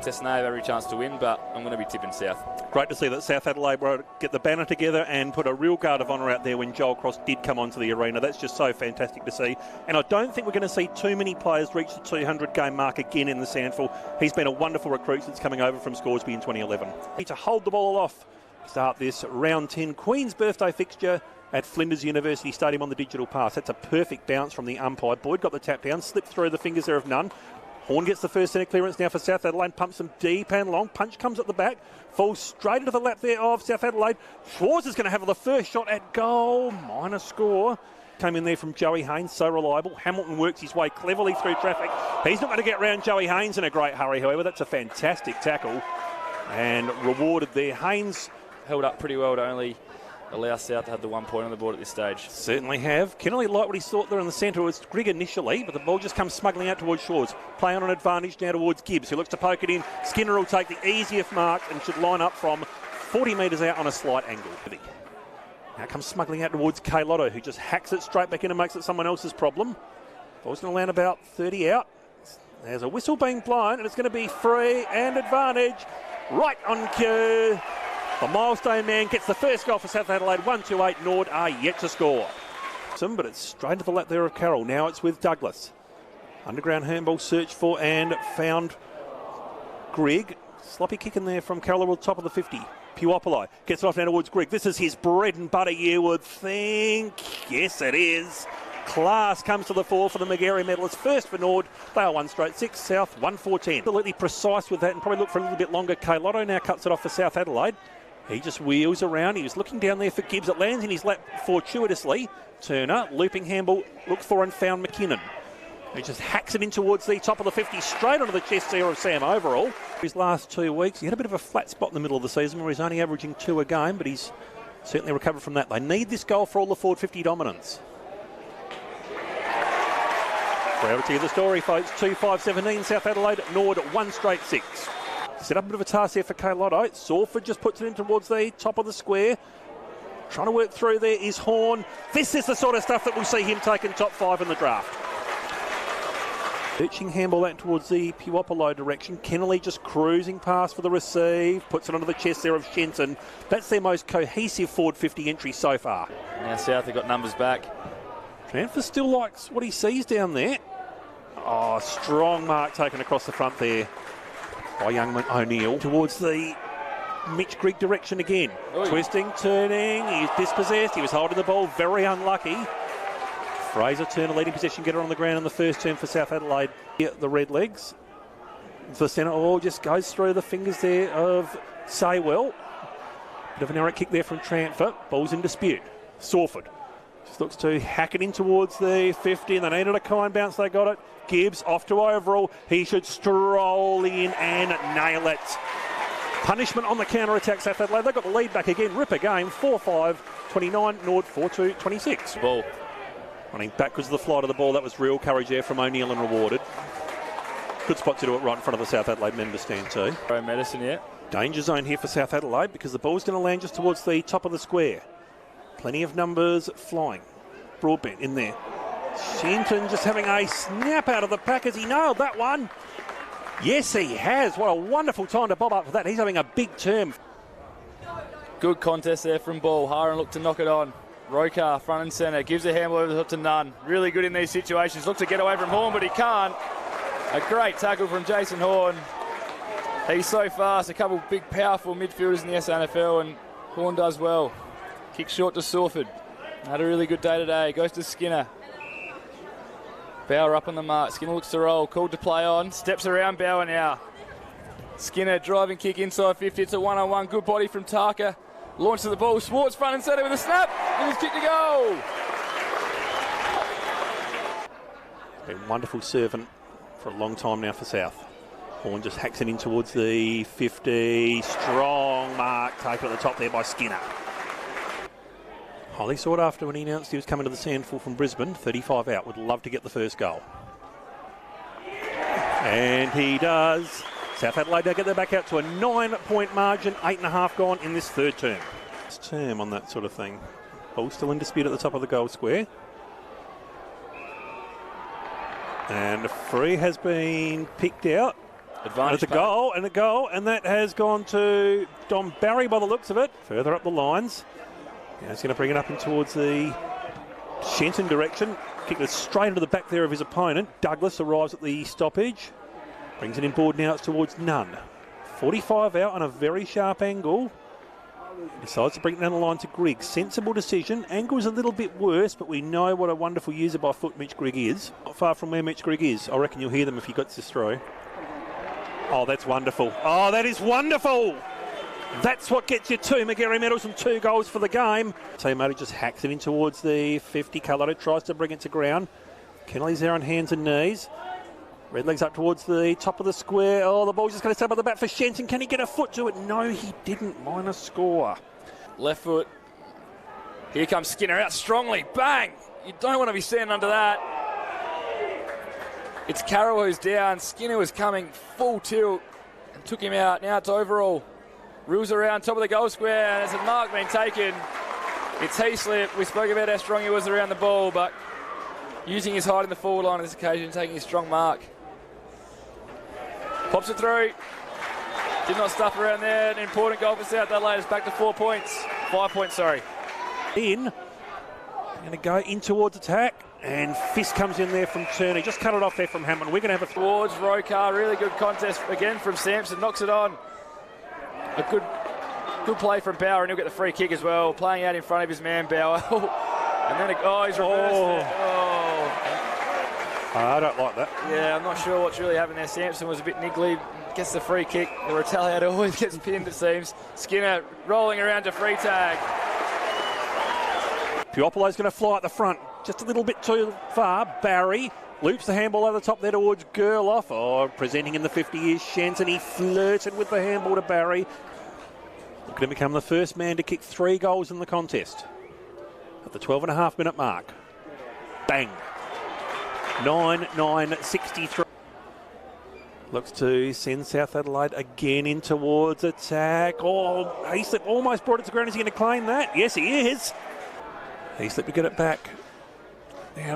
contest and they have every chance to win, but I'm going to be tipping South. Great to see that South Adelaide were able to get the banner together and put a real guard of honour out there when Joel Cross did come onto the arena. That's just so fantastic to see. And I don't think we're going to see too many players reach the 200-game mark again in the SANFL. He's been a wonderful recruit since coming over from Scoresby in 2011. Need to hold the ball off. Start this round 10 Queen's birthday fixture at Flinders University Stadium on the digital pass. That's a perfect bounce from the umpire. Boyd got the tap down, slipped through the fingers there of none. Horn gets the first centre clearance now for South Adelaide, pumps them deep and long. Punch comes at the back, falls straight into the lap there of South Adelaide. Schwarz is going to have the first shot at goal. Minor score. Came in there from Joey Haynes, so reliable. Hamilton works his way cleverly through traffic. He's not going to get round Joey Haynes in a great hurry, however. That's a fantastic tackle and rewarded there. Haynes held up pretty well to only allow South to have the 1 point on the board at this stage. Certainly have. Kennelly liked what he thought there in the centre. It was Grigg initially, but the ball just comes smuggling out towards Shores. Play on an advantage now towards Gibbs, who looks to poke it in. Skinner will take the easiest mark and should line up from 40 metres out on a slight angle. Now comes smuggling out towards Kay Lotto, who just hacks it straight back in and makes it someone else's problem. Ball's going to land about 30 out. There's a whistle being blown, and it's going to be free and advantage. Right on cue. The milestone man gets the first goal for South Adelaide. 1-2-8. Nord are yet to score. But it's straight to the lap there of Carroll. Now it's with Douglas. Underground handball search for and found Grigg. Sloppy kick in there from Carroll, top of the 50. Puopolo gets it off now towards Grigg. This is his bread and butter, you would think. Yes, it is. Class comes to the fore for the Magarey medalists. First for Nord. They are 1 straight 6. South 1-4-10. Absolutely precise with that and probably look for a little bit longer. Kay Lotto now cuts it off for South Adelaide. He just wheels around. He was looking down there for Gibbs. It lands in his lap fortuitously. Turner, looping handball, looked for and found McKinnon. He just hacks it in towards the top of the 50, straight onto the chest there of Sam Overall. His last 2 weeks, he had a bit of a flat spot in the middle of the season where he's only averaging 2 a game, but he's certainly recovered from that. They need this goal for all the forward 50 dominance. Reality of the story, folks. 2-5-17, South Adelaide, Nord 1 straight 6. Set up a bit of a task there for Kay Lotto. Salford just puts it in towards the top of the square. Trying to work through there is Horn. This is the sort of stuff that we'll see him taking top 5 in the draft. Searching handball that towards the Puopolo direction. Kennelly just cruising past for the receive. Puts it onto the chest there of Shenson. That's their most cohesive forward 50 entry so far. Now South have got numbers back. Tranfer still likes what he sees down there. Oh, strong mark taken across the front there by Youngman O'Neill towards the Mitch Grigg direction again. Oy. Twisting, turning, he's dispossessed, he was holding the ball, very unlucky. Fraser Turner leading possession, getter on the ground in the first term for South Adelaide. The red legs. The centre all just goes through the fingers there of Saywell. Bit of an errant kick there from Tranfer. Ball's in dispute. Sawford just looks to hack it in towards the 50 and they needed a kind bounce, they got it. Gibbs off to Overall. He should stroll in and nail it. Punishment on the counter-attack, South Adelaide. They've got the lead back again. Ripper game, 4-5-29. Nord 4-2-26. Ball. Running backwards to the flight of the ball. That was real courage there from O'Neill and rewarded. Good spot to do it right in front of the South Adelaide member stand too. Pro medicine, yeah. Danger zone here for South Adelaide because the ball's going to land just towards the top of the square. Plenty of numbers flying. Broadbent in there. Shenton just having a snap out of the pack as he nailed that one. Yes, he has. What a wonderful time to bob up for that. He's having a big term. Good contest there from Ball. Haran looked to knock it on. Rokar, front and centre, gives a handball over the top to Nunn. Really good in these situations. Looks to get away from Horn, but he can't. A great tackle from Jason Horn. He's so fast. A couple of big, powerful midfielders in the SANFL, and Horn does well. Kick short to Sawford. Had a really good day today. Goes to Skinner. Bauer up on the mark. Skinner looks to roll. Called to play on. Steps around Bauer now. Skinner driving kick inside 50. It's a one-on-one. Good body from Tarka. Launches the ball. Schwartz front and centre with a snap. And his kick to go. Been a wonderful servant for a long time now for South. Horn just hacks it in towards the 50. Strong mark taken at the top there by Skinner. Highly sought after when he announced he was coming to the SANFL from Brisbane. 35 out. Would love to get the first goal. And he does. South Adelaide, they get their back out to a 9-point margin. 8.5 gone in this third term. This term on that sort of thing. Ball still in dispute at the top of the goal square. And a free has been picked out. Advantage. And a goal, and that has gone to Dom Barry by the looks of it. Further up the lines. Now he's going to bring it up in towards the Shenton direction. Kick it straight into the back there of his opponent. Douglas arrives at the stoppage. Brings it inboard now, it's towards Nunn. 45 out on a very sharp angle. Decides to bring it down the line to Grigg. Sensible decision. Angle's a little bit worse, but we know what a wonderful user by foot Mitch Grigg is. Not far from where Mitch Grigg is. I reckon you'll hear them if he gets this throw. Oh, that's wonderful. Oh, that is wonderful. That's what gets you 2 Magarey medals and 2 goals for the game. Teammate just hacks it in towards the 50. Carlotto tries to bring it to ground. Kennelly's there on hands and knees. Redlegs up towards the top of the square. Oh, the ball's just going to step on the bat for Shenton. Can he get a foot to it? No, he didn't. Minus score. Left foot. Here comes Skinner out strongly. Bang! You don't want to be standing under that. It's Carroll who's down. Skinner was coming full tilt and took him out. Now it's overall. Reels around top of the goal square, and there's a mark being taken. It's Heaslip. We spoke about how strong he was around the ball, but using his height in the forward line on this occasion, taking his strong mark. Pops it through. Did not stuff around there. An important goal for South Adelaide. It's back to 4 points. 5 points, sorry. In. Going to go in towards attack. And Fist comes in there from Turner. Just cut it off there from Hammond. We're going to have a... Towards Rokar. Really good contest again from Sampson. Knocks it on. A good play from Bauer, and he'll get the free kick as well. Playing out in front of his man, Bauer. And then, he's reversed it. I don't like that. Yeah, I'm not sure what's really happening there. Sampson was a bit niggly. Gets the free kick. The retaliator always gets pinned, it seems. Skinner rolling around to free tag. Puopolo's going to fly at the front. Just a little bit too far. Barry loops the handball over the top there towards Gerloff. Oh, presenting in the 50 is Shenton. He flirted with the handball to Barry. Looking to become the first man to kick 3 goals in the contest. At the 12.5 minute mark. Bang. 9-9-63. Looks to send South Adelaide again in towards attack. Oh, Heaslip almost brought it to ground. Is he going to claim that? Yes, he is. Heaslip to get it back. Now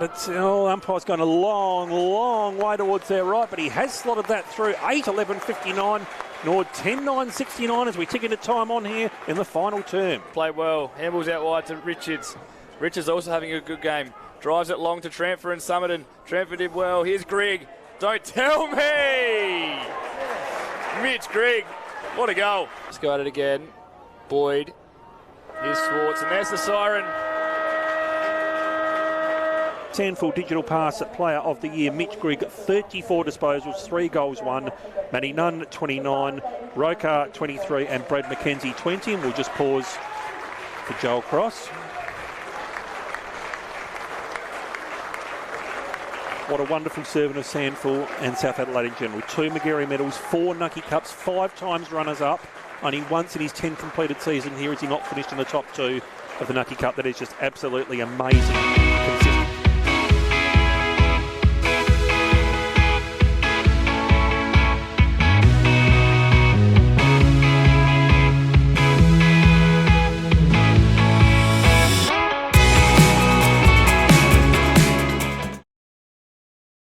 umpire's gone a long way towards their right, but he has slotted that through. 8-11-59. Norwood 10-9-69 as we tick into time on here in the final term. Played well. Handballs out wide to Richards. Richards also having a good game. Drives it long to Tramford and Summerton. Tramford did well. Here's Grigg. Don't tell me! Mitch Grigg. What a goal. Let's go at it again. Boyd. Here's Swartz, and there's the siren. SANFL Digital Pass Player of the Year, Mitch Grigg, 34 disposals, 3 goals, 1. Matty Nunn, 29. Rokar, 23. And Brad McKenzie, 20. And we'll just pause for Joel Cross. What a wonderful servant of SANFL and South Adelaide in general. 2 Magarey medals, 4 Nucky Cups, 5 times runners-up. Only once in his 10 completed season here is he not finished in the top 2 of the Nucky Cup. That is just absolutely amazing.